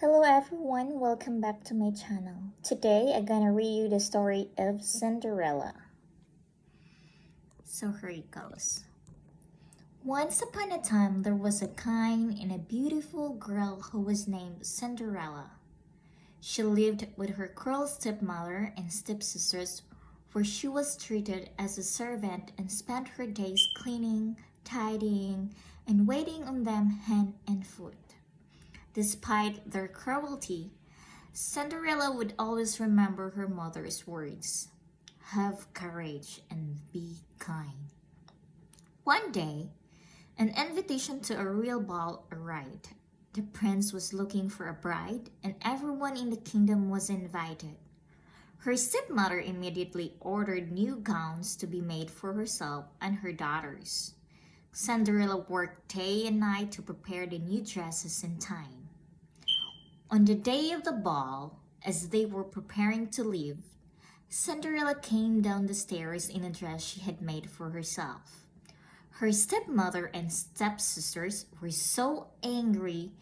Hello everyone, welcome back to my channel. Today I'm gonna read you the story of Cinderella. So here it goes. Once upon a time there was a kind and a beautiful girl who was named Cinderella. She lived with her cruel stepmother and stepsisters where she was treated as a servant and spent her days cleaning, tidying, and waiting on them hand and foot. Despite their cruelty, Cinderella would always remember her mother's words. Have courage and be kind. One day, an invitation to a real ball arrived. The prince was looking for a bride, and everyone in the kingdom was invited. Her stepmother immediately ordered new gowns to be made for herself and her daughters. Cinderella worked day and night to prepare the new dresses in time. On the day of the ball, as they were preparing to leave, Cinderella came down the stairs in a dress she had made for herself. Her stepmother and stepsisters were so angry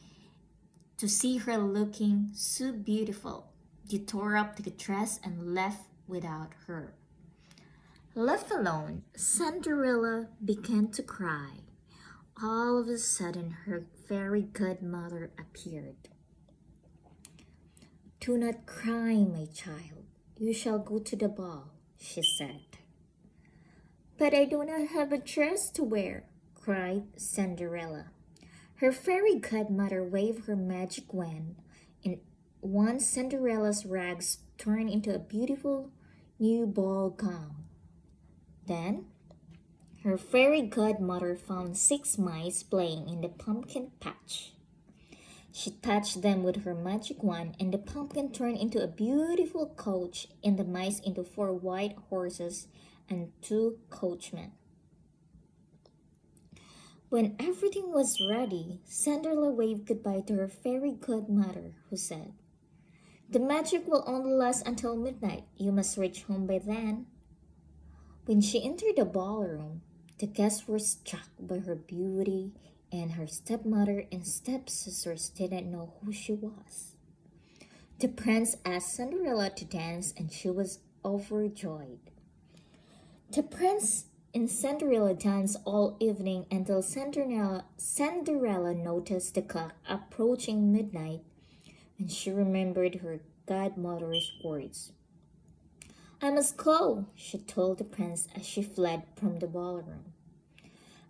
to see her looking so beautiful. They tore up the dress and left without her. Left alone, Cinderella began to cry. All of a sudden, her fairy godmother appeared. Do not cry, my child. You shall go to the ball, she said. But I do not have a dress to wear, cried Cinderella. Her fairy godmother waved her magic wand, and once Cinderella's rags turned into a beautiful new ball gown. Then, her fairy godmother found 6 mice playing in the pumpkin patch. She touched them with her magic wand, and the pumpkin turned into a beautiful coach, and the mice into 4 white horses and 2 coachmen. When everything was ready, Cinderella waved goodbye to her fairy godmother, who said, "The magic will only last until midnight. You must reach home by then." When she entered the ballroom, the guests were struck by her beauty, and her stepmother and stepsisters didn't know who she was. The prince asked Cinderella to dance, and she was overjoyed. The prince and Cinderella danced all evening until Cinderella noticed the clock approaching midnight, and she remembered her godmother's words. "I must go," she told the prince as she fled from the ballroom.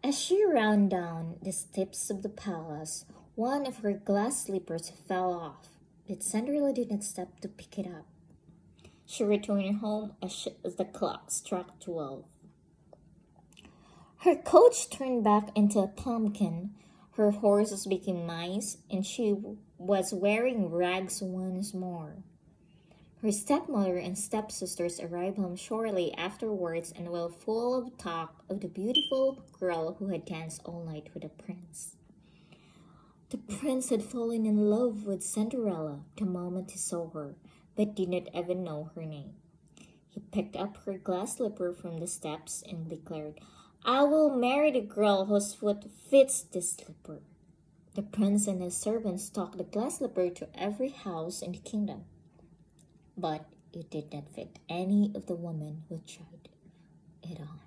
As she ran down the steps of the palace, one of her glass slippers fell off, but Cinderella did not stop to pick it up. She returned home as the clock struck 12. Her coach turned back into a pumpkin, her horses became mice, and she was wearing rags once more. Her stepmother and stepsisters arrived home shortly afterwards and were full of talk of the beautiful girl who had danced all night with the prince. The prince had fallen in love with Cinderella the moment he saw her, but did not even know her name. He picked up her glass slipper from the steps and declared, "I will marry the girl whose foot fits this slipper." The prince and his servants took the glass slipper to every house in the kingdom, but it did not fit any of the women who tried it on.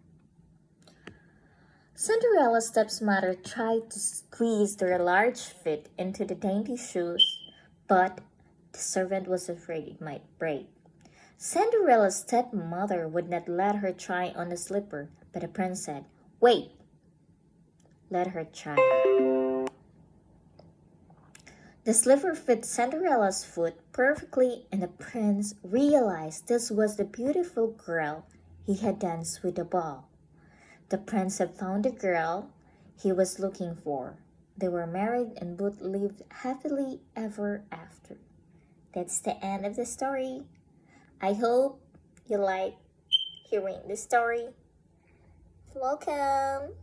Cinderella's stepmother tried to squeeze their large feet into the dainty shoes, but the servant was afraid it might break. Cinderella's stepmother would not let her try on the slipper, but the prince said, "Wait, let her try." The slipper fit Cinderella's foot perfectly, and the prince realized this was the beautiful girl he had danced with the ball. The prince had found the girl he was looking for. They were married and both lived happily ever after. That's the end of the story. I hope you like hearing the story. Welcome!